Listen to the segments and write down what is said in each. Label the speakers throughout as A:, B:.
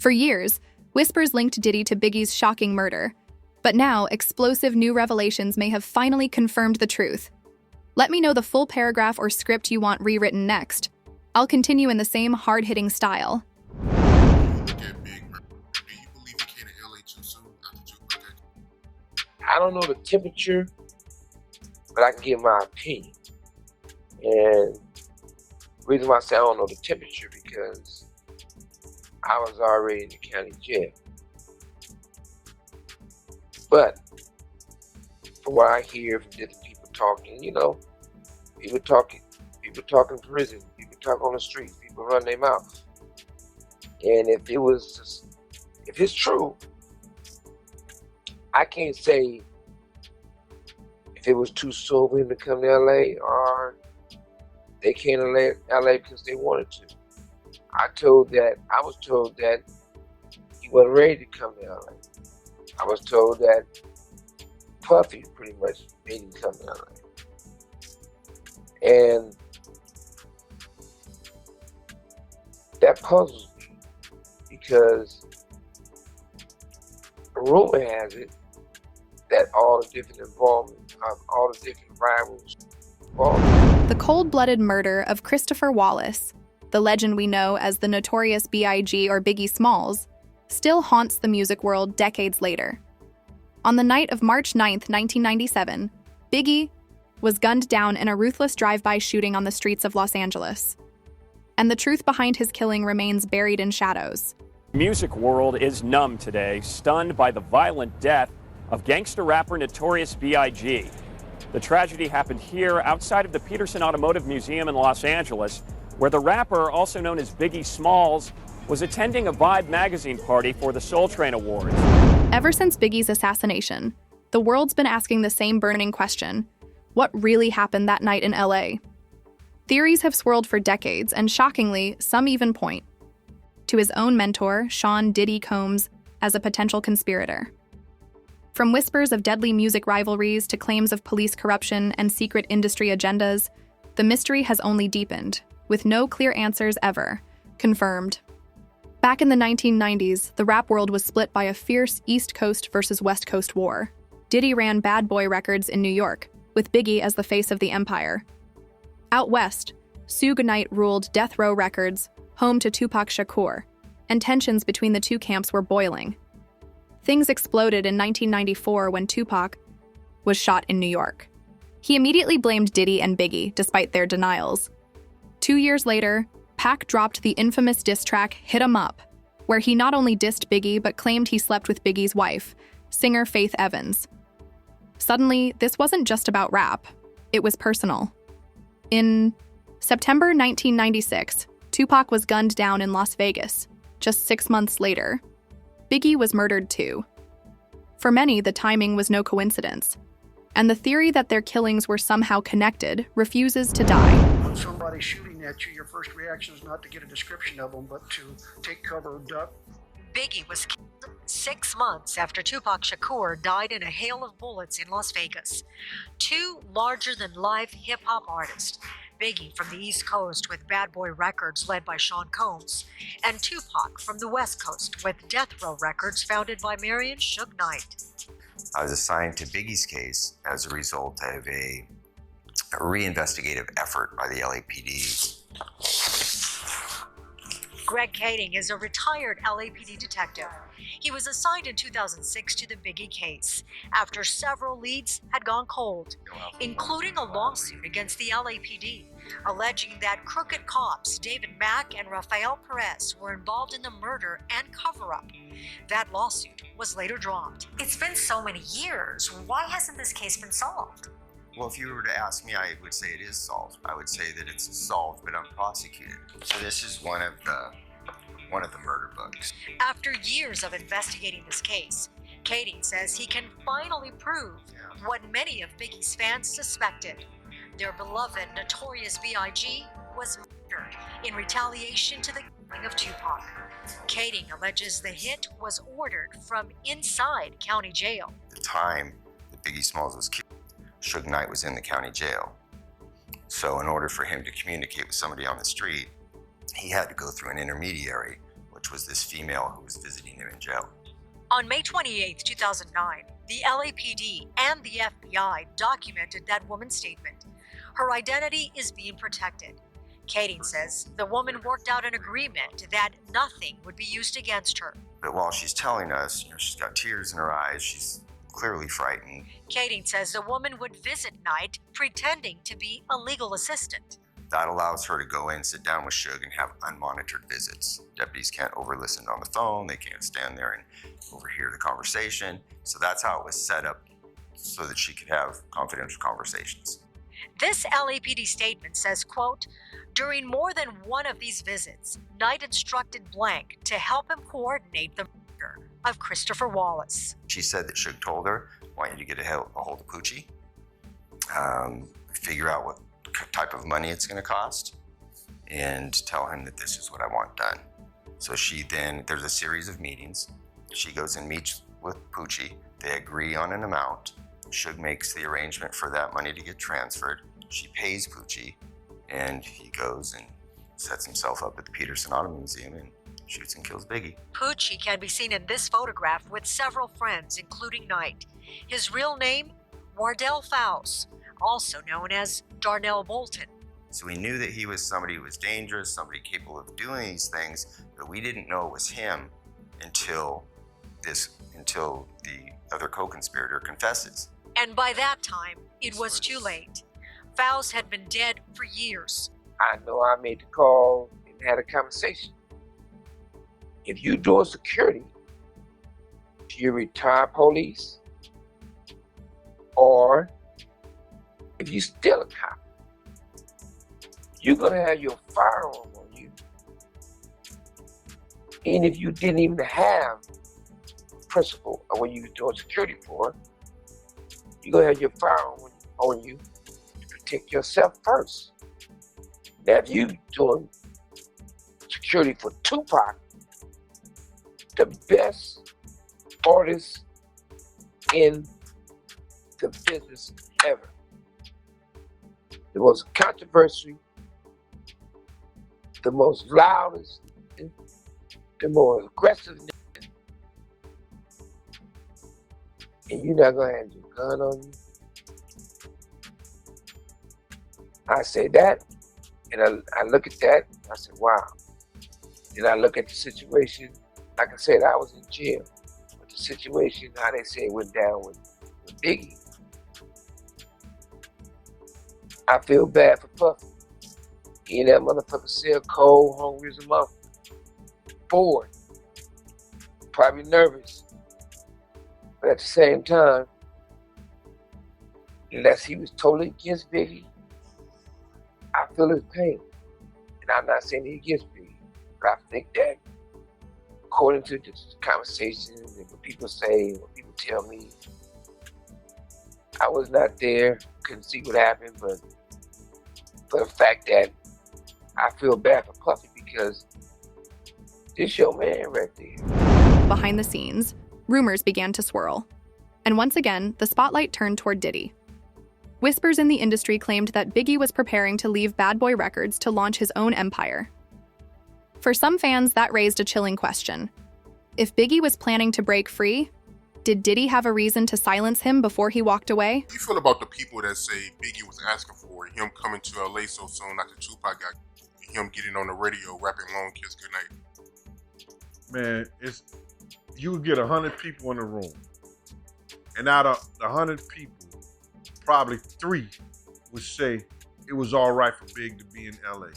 A: For years, whispers linked Diddy to Biggie's shocking murder. But now, explosive new revelations may have finally confirmed the truth. Let me know the full paragraph or script you want rewritten next. I'll continue in the same hard-hitting style.
B: I don't know the temperature, but I can give my opinion. And the reason why I say I don't know the temperature, because I was already in the county jail. But from what I hear from different people talking, people talking in prison, people talk on the streets, people run their mouth. And if it's true, I can't say if it was too soon for him to come to LA or they came to LA because they wanted to. I was told that he wasn't ready to come to LA. I was told that Puffy pretty much made him come to LA. And that puzzles me because a rumor has it that all the different rivals involved.
A: The cold-blooded murder of Christopher Wallace, the legend we know as the notorious B.I.G. or Biggie Smalls, still haunts the music world decades later. On the night of March 9, 1997, Biggie was gunned down in a ruthless drive-by shooting on the streets of Los Angeles. And the truth behind his killing remains buried in shadows.
C: The music world is numb today, stunned by the violent death of gangster rapper Notorious B.I.G. The tragedy happened here outside of the Peterson Automotive Museum in Los Angeles, where the rapper, also known as Biggie Smalls, was attending a Vibe magazine party for the Soul Train Awards.
A: Ever since Biggie's assassination, the world's been asking the same burning question: what really happened that night in LA? Theories have swirled for decades, and shockingly, some even point to his own mentor, Sean Diddy Combs, as a potential conspirator. From whispers of deadly music rivalries to claims of police corruption and secret industry agendas, the mystery has only deepened, with no clear answers ever confirmed. Back in the 1990s, the rap world was split by a fierce East Coast versus West Coast war. Diddy ran Bad Boy Records in New York, with Biggie as the face of the empire. Out west, Suge Knight ruled Death Row Records, home to Tupac Shakur, and tensions between the two camps were boiling. Things exploded in 1994 when Tupac was shot in New York. He immediately blamed Diddy and Biggie, despite their denials. 2 years later, Pac dropped the infamous diss track Hit 'Em Up, where he not only dissed Biggie but claimed he slept with Biggie's wife, singer Faith Evans. Suddenly, this wasn't just about rap, it was personal. In September 1996, Tupac was gunned down in Las Vegas. Just 6 months later, Biggie was murdered too. For many, the timing was no coincidence, and the theory that their killings were somehow connected refuses to die.
D: When somebody's shooting at you, your first reaction is not to get a description of them, but to take cover, duck.
E: Biggie was killed 6 months after Tupac Shakur died in a hail of bullets in Las Vegas. Two larger-than-life hip-hop artists, Biggie from the East Coast with Bad Boy Records led by Sean Combs, and Tupac from the West Coast with Death Row Records founded by Marion Suge Knight.
F: I was assigned to Biggie's case as a result of a reinvestigative effort by the LAPD.
E: Greg Kading is a retired LAPD detective. He was assigned in 2006 to the Biggie case after several leads had gone cold, including a lawsuit against the LAPD, alleging that crooked cops David Mack and Rafael Perez were involved in the murder and cover-up. That lawsuit was later dropped. It's been so many years. Why hasn't this case been solved?
F: Well, if you were to ask me, I would say it is solved. I would say that it's solved but unprosecuted. So this is one of the murder books.
E: After years of investigating this case, Kading says he can finally prove what many of Biggie's fans suspected. Their beloved Notorious B.I.G. was murdered in retaliation to the killing of Tupac. Kading alleges the hit was ordered from inside county jail.
F: At the time that Biggie Smalls was killed, Suge Knight was in the county jail. So in order for him to communicate with somebody on the street, he had to go through an intermediary, which was this female who was visiting him in jail.
E: On May 28, 2009, the LAPD and the FBI documented that woman's statement. Her identity is being protected. Kading says the woman worked out an agreement that nothing would be used against her.
F: But while she's telling us, she's got tears in her eyes, she's clearly frightened.
E: Kading says the woman would visit Knight pretending to be a legal assistant.
F: That allows her to go in, sit down with Suge, and have unmonitored visits. Deputies can't overlisten on the phone. They can't stand there and overhear the conversation. So that's how it was set up, so that she could have confidential conversations.
E: This LAPD statement says, quote, during more than one of these visits, Knight instructed Blank to help him coordinate the murder of Christopher Wallace.
F: She said that Suge told her, I want you to get a hold of Poochie, figure out what type of money it's going to cost, and tell him that this is what I want done. So there's a series of meetings. She goes and meets with Poochie. They agree on an amount. Suge makes the arrangement for that money to get transferred. She pays Poochie, and he goes and sets himself up at the Peterson Auto Museum and shoots and kills Biggie.
E: Poochie can be seen in this photograph with several friends, including Knight. His real name, Wardell Fowles, also known as Darnell Bolton.
F: So we knew that he was somebody who was dangerous, somebody capable of doing these things, but we didn't know it was him until the other co-conspirator confesses.
E: And by that time, it was too late. Fowles had been dead for years.
B: I know I made the call and had a conversation. If you're doing security to your retired police, or if you're still a cop, you're gonna have your firearm on you. And if you didn't even have a principal or when you were doing security for, you're gonna have your firearm on you to protect yourself first. Now, if you're doing security for Tupac, the best artist in the business ever, the most controversial, the most loudest, the more aggressive, and you're not gonna have your gun on you. I say that, and I look at that, and I said, wow. Then I look at the situation. Like I said, I was in jail, but the situation, how they say it went down with Biggie, I feel bad for Puffy. He and that motherfucker still cold, hungry as a motherfucker, bored, probably nervous, but at the same time, unless he was totally against Biggie, I feel his pain. And I'm not saying he against Biggie, but I think that according to the conversations and what people say, what people tell me, I was not there, couldn't see what happened, but for the fact that I feel bad for Puffy because this your man right there.
A: Behind the scenes, rumors began to swirl. And once again, the spotlight turned toward Diddy. Whispers in the industry claimed that Biggie was preparing to leave Bad Boy Records to launch his own empire. For some fans, that raised a chilling question. If Biggie was planning to break free, did Diddy have a reason to silence him before he walked away?
G: How do you feel about the people that say Biggie was asking for him coming to LA so soon after Tupac got him getting on the radio rapping Long Kiss Goodnight?
H: Man, you would get 100 people in the room, and out of the 100 people, probably 3 would say it was all right for Big to be in LA.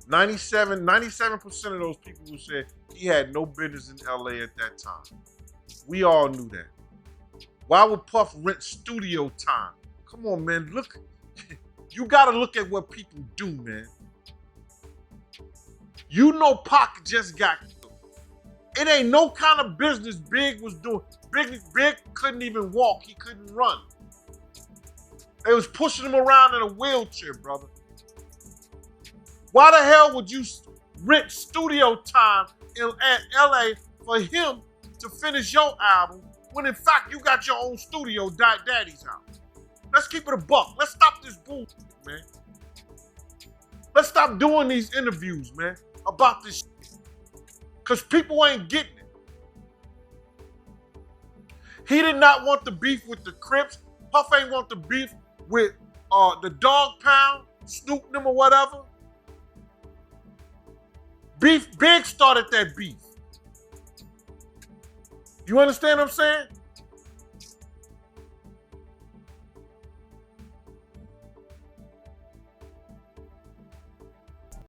H: 97% of those people would say he had no business in LA at that time. We all knew that. Why would Puff rent studio time? Come on, man. Look, you gotta look at what people do, man. You know Pac just got killed. It ain't no kind of business Big was doing. Big couldn't even walk. He couldn't run. They was pushing him around in a wheelchair, brother. Why the hell would you rent studio time at LA for him to finish your album when in fact you got your own studio, Daddy's house? Let's keep it a buck. Let's stop this bullshit, man. Let's stop doing these interviews, man, about this shit. Because people ain't getting it. He did not want the beef with the Crips. Puff ain't want the beef with the Dog Pound, Snoop them or whatever. Big started that beef. You understand what I'm saying?